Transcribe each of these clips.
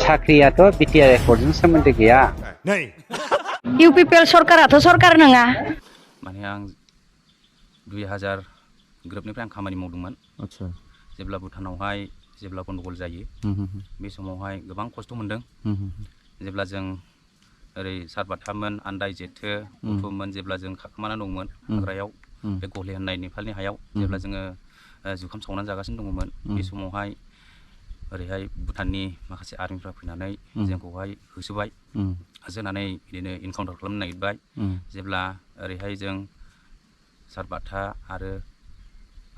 साख्रियाथ' BTR एकर्डजों सोमोन्दो गैया। UPPL सरकाराथ' सरकार नङा। माने आं 2000 ग्रोबनिफ्राय आं खामानि मावदोंमोन। आच्छा जेब्ला भुटानावहाय जेब्ला गन्डगल जायो बे समावहाय गोबां खस्थ' मोनदों। जेब्ला जों ओरै सारबाथामोन आन्दाय जेथो उथुमोन जेब्ला जों खाखोमाना दंमोन हाग्रायाव बे गले होननाय नेपालनि हायाव जेब्ला जोङो जुखाम सावनानै जागासिनो दङमोन बे समावहाय ओरैहाय भुटाननि माखासे आर्मिफ्रा फैनानै जोंखौहाय होसोबाय। होसोनानै बिदिनो इनकाउन्टार खालामनो नागिरबाय। जेब्ला ओरैहाय जों सारबाथा आरो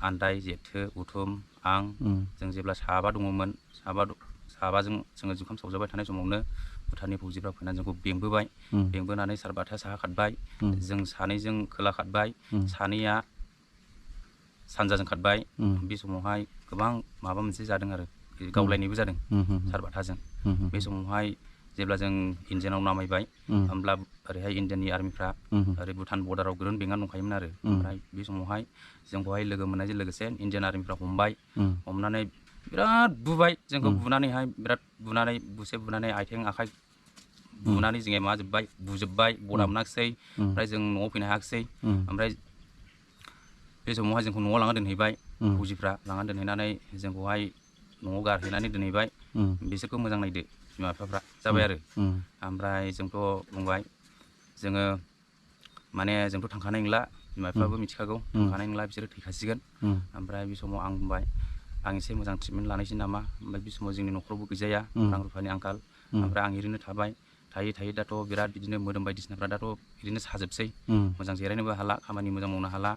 आन्दाय जेथो उथुम आं जों जेब्ला साबा दङमोन साबाजों जोङो जुखाम सावजाबाय थानाय समावनो भुटाननि फौजिफ्रा फैनानै जोंखौ बेंबोबाय। बेंबोनानै सारबाथा साहा खारबाय, जों सानैजों खोला खारबाय, सानैया सानजाजों खारबाय। बे समावहाय गोबां माबा मोनसे जादों आरो गावलायनायबो जादों सारबाथाजों। बे समावहाय जेब्ला जों इन्डियानाव नामायबाय होमब्ला ओरैहाय इन्डियाननि आर्मिफ्रा ओरै भुटान बर्डाराव ग्रोन बेंनानै दंखायोमोन आरो। ओमफ्राय बे समावहाय जोंखौहाय लोगो मोननायजों लोगोसे इन्डियान आर्मिफ्रा हमबाय। हमनानै बिराद बुबाय जोंखौ बुनानैहाय बिराद बुनानै बुनानै आथिं आखाइ बुनानै जोङो माजोब्बाय बुजोब्बाय बना मोनाखिसै। ओमफ्राय जों न'आव फैनो हायाखिसै। ओमफ्राय बे समावहाय जोंखौ न'आव लांना दोनहैबाय फौजिफ्रा लांना दोनहैनानै जोंखौहाय न'आव गारहैनानै दोनहैबाय। बिसोरखौ मोजां नायदो बिमा बिफाफ्रा जाबाय आरो। ओमफ्राय जोंथ' बुंबाय जोङो माने जोंथ' थांखानाय नंला बिमा बिफाबो मिथिखागौ थांखानाय नंला बिसोरो थैखासिगोन। ओमफ्राय बे समाव आं बुंबाय आं एसे मोजां ट्रिटमेन्ट लानायसै नामा। ओमफ्राय बे समाव जोंनि न'खरावबो गैजाया रां रुफानि आंखाल। ओमफ्राय आं ओरैनो थाबाय थायै थायै दाथ' बिराद बिदिनो मोदोम बायदिसिनाफ्रा दाथ' बिदिनो साजोबसै। मोजां जिरायनोबो हाला खामानि मोजां मावनो हाला।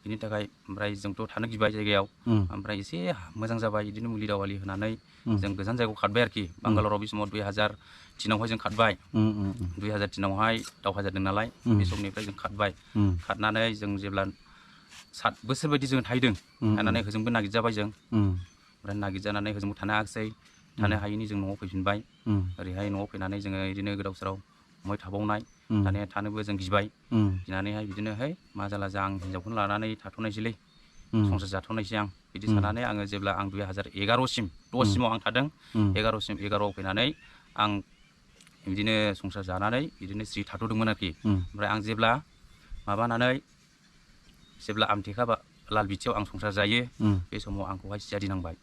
बिनि थाखाय ओमफ्राय जोंथ' थानो गिबाय जायगायाव। ओमफ्राय एसे मोजां जाबाय बिदिनो मुलि दावालि होनानै जों गोजान जायगायाव खारबाय आरोखि। बांगालराव बे समाव 2003आवहाय जों खारबाय। 2003आवहाय दावहा जादों नालाय बे समनिफ्राय जों खारबाय। खारनानै जों जेब्ला 7 बोसोर बायदि जों थाहैदों। थानानै होजोंबो नागिरजाबाय जों। ओमफ्राय नागिरजानानै होजोंबो थानो हायाखिसै। थानो हायैनि जों न'आव फैफिनबाय। ओरैहाय न'आव फैनानै जोङो बिदिनो गोदाव सोराव बहाय थाबावनाय दानिया थानोबो जों गिबाय। गिनानैहाय बिदिनो है मा जाला जा आं हिनजावखौनो लानानै थाथ'नायसैलै संसार जाथ'नायसै आं बिदि साननानै आङो जेब्ला आं 2011सिम 10सिमाव आं थादों। 11आव फैनानै आं बिदिनो संसार जानानै बिदिनो स्रि थाथ'दोंमोन आरोखि। ओमफ्राय आं जेब्ला माबानानै जेब्ला आमटेका लाल बिटियाव आं संसार जायो बे समाव आंखौहाय सिआइडि नांबाय।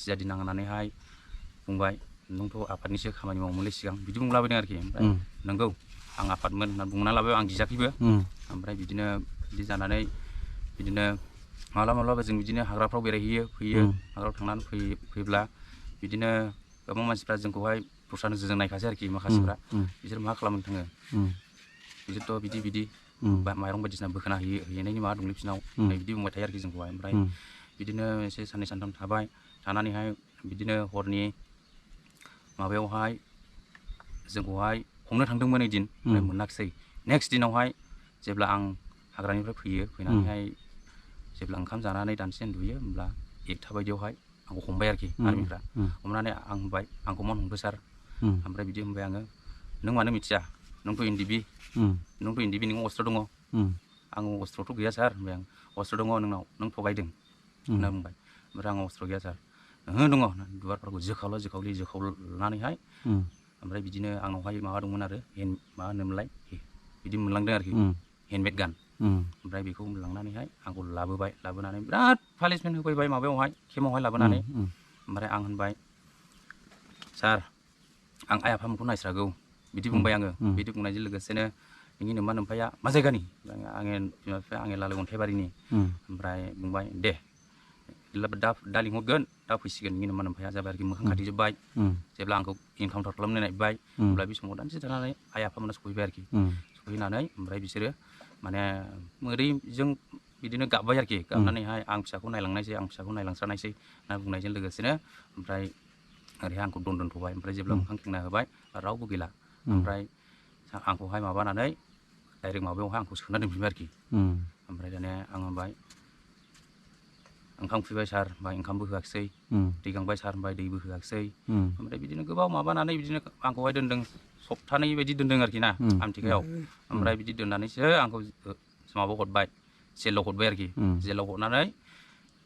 सिआइडि नांनानैहाय बुंबाय नोंथ' आफादनिसो खामानि मावोमोनलै सिगां बिदि बुंलाबायदों आरोखि। ओमफ्राय नंगौ आं आफादमोन होनना बुंना लाबाय आं गिजाखैबो। ओमफ्राय बिदिनो बिदि जानानै बिदिनो माब्लाबा जों बिदिनो हाग्राफ्राव बेरायहैयो फैयो। हाग्रायाव थांनानै फैब्ला बिदिनो गोबां मानसिफ्रा जोंखौहाय दस्रा नोजोरजों नायखासै आरोखि माखासेफ्रा बिसोर मा खालामनो थाङो बिसोरथ' बिदि माइरं बायदिसिना बोखोना हैनायनि माबा दंलै बिसिनाव बिदि बुंबाय थायो आरोखि जोंखौहाय। ओमफ्राय बिदिनो एसे साननै सानथाम थाबाय थानानैहाय बिदिनो हरनि माबायावहाय जोंखौहाय हमनो थांदोंमोन ओइदिन। ओमफ्राय मोनाखिसै। नेक्स्ट दिनावहाय जेब्ला आं हाग्रानिफ्राय फैयो फैनानैहाय जेब्ला ओंखाम जानानै दानसे उन्दुयो होमब्ला 1टा बायदियावहाय आंखौ हमबाय आरोखि आर्मिफ्रा। हमनानै आं होनबाय आंखौ मानो हमखो सार। ओमफ्राय बिदि होनबाय आङो नों मानो मिथिया नोंथ' एनडिबि नोंनाव अस्त्र दङ। आं अस्त्रथ' गैया सार होनबाय आं। अस्त्र दङ नोंनाव नों थगायदों होनना बुंबाय। ओमफ्राय आं अस्त्र गैया सार। ओहो दङ दुवारफोरखौ जोखावलानानैहाय ओमफ्राय बिदिनो आंनावहाय माबा दंमोन आरो मा होनोमोनलाय बिदि मोनलांदों आरोखि हेन्दमेड गान। ओमफ्राय बेखौ लांनानैहाय आंखौ लाबोनानै बिराद पानिसमेन्ट होफैबाय माबायावहाय केम्पआवहाय लाबोनानै। ओमफ्राय आं होनबाय सार आं आइ आफामोनखौ नायस्रागौ बिदि बुंबाय आङो। बिदि बुंनायजों लोगोसेनो नोंनि नोमा नोम्फाया मा जायगानि आङो बिमा बिफाया आङो लालो अन्थाइबारिनि। ओमफ्राय बुंबाय दे दा लिंहरगोन दा फैसिगोन नोंनि नोमा नोम्फाया जाबाय आरोखि मोखां खाथेजोब्बाय। जेब्ला आंखौ इनकाउन्टार खालामनो नागिरबाय अब्ला बे समाव दानसे थानानै आइ आफामोना सफैबाय आरोखि। सफैनानै ओमफ्राय बिसोरो माने मोदैजों बिदिनो गाबबाय आरोखि। गाबनानैहाय आं फिसाखौ नायलांस्रानायसै होनना बुंनायजों लोगोसेनो ओमफ्राय ओरैहाय आंखौ दोनथ'बाय। ओमफ्राय जेब्ला मोखां खेंना होबाय रावबो गैला। ओमफ्राय आंखौहाय माबानानै डाइरेक्ट माबायावहाय आंखौ सोना दोनफिनबाय आरोखि। ओमफ्राय दानिया आं होनबाय ओंखाम उखैबाय सार होनबाय ओंखामबो होआखिसै। दै गांबाय सार होनबाय दैबो होआखिसै। ओमफ्राय बिदिनो गोबाव माबानानै बिदिनो आंखौहाय दोनदों सप्तानै बायदि दोनदों आरोखि ना आमटेकायाव। ओमफ्राय बिदि दोननानैसो आंखौ माबायाव हरबाय जेलाव हरबाय आरोखि। जेलाव हरनानै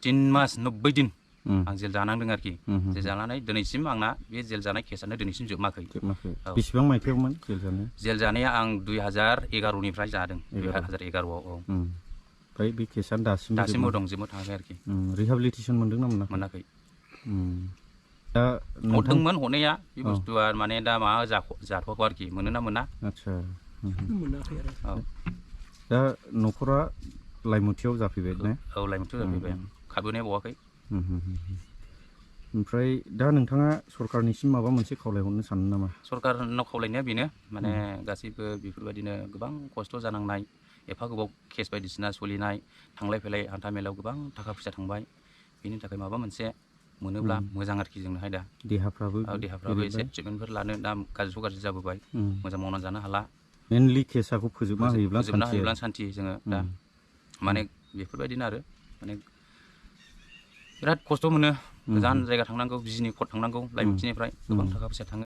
3 मास 90 दिन आं जेल जानांदों आरोखि जेल जानानै दिनैसिम आंना बे जेल जानाय केसानो दिनैसिम जोबाखै बेसेबां मायथाइयावमोन जेल जानाया? जेल जानाया आं 2011निफ्राय जादों 2011आव ओमफ्राय बे केसानो दासिमबो दं जोबनो थाङाखै आरोखि रिहेबिलिटेसन मोनदों ना मोनाखै दा हरदोंमोन हरनाया बे बुस्थुआ माने दा माबा जाथ'वाखै आरोखि मोनो ना मोना आदसा मोनाखै आरो दा न'खरा लाइमुथियाव जाफैबाय ने? औ लाइमुथियाव जाफैबाय खारबोनाया बावाखै ओमफ्राय दा नोंथाङा सरकारनिसिम माबा मोनसे खावलायहरनो सानो नामा? सरकारनाव खावलायनाया बेनो माने गासैबो बेफोरबायदिनो गोबां खस्थ' जानांनाय एफा गोबाव केस बायदिसिना सोलिनाय थांलाय फैलाय हान्था मेलायाव गोबां थाखा फैसा थांबाय बेनि थाखाय माबा मोनसे मोनोब्ला मोजां आरोखि जोंनोहाय दा देहाफ्राबो एसे ट्रिटमेन्टफोर लानो दा गाज्रि जाबोबाय मोजां मावनानै जानो हाला मेनलि केसखौ फोजोबना होयोब्ला सान्थि जोङो दा माने बेफोरबायदिनो आरो माने बिराद खस्थ' मोनो गोजान जायगा थांनांगौ बिजनि कट थांनांगौ लाइमुथिनिफ्राय गोबां थाखा फैसा थाङो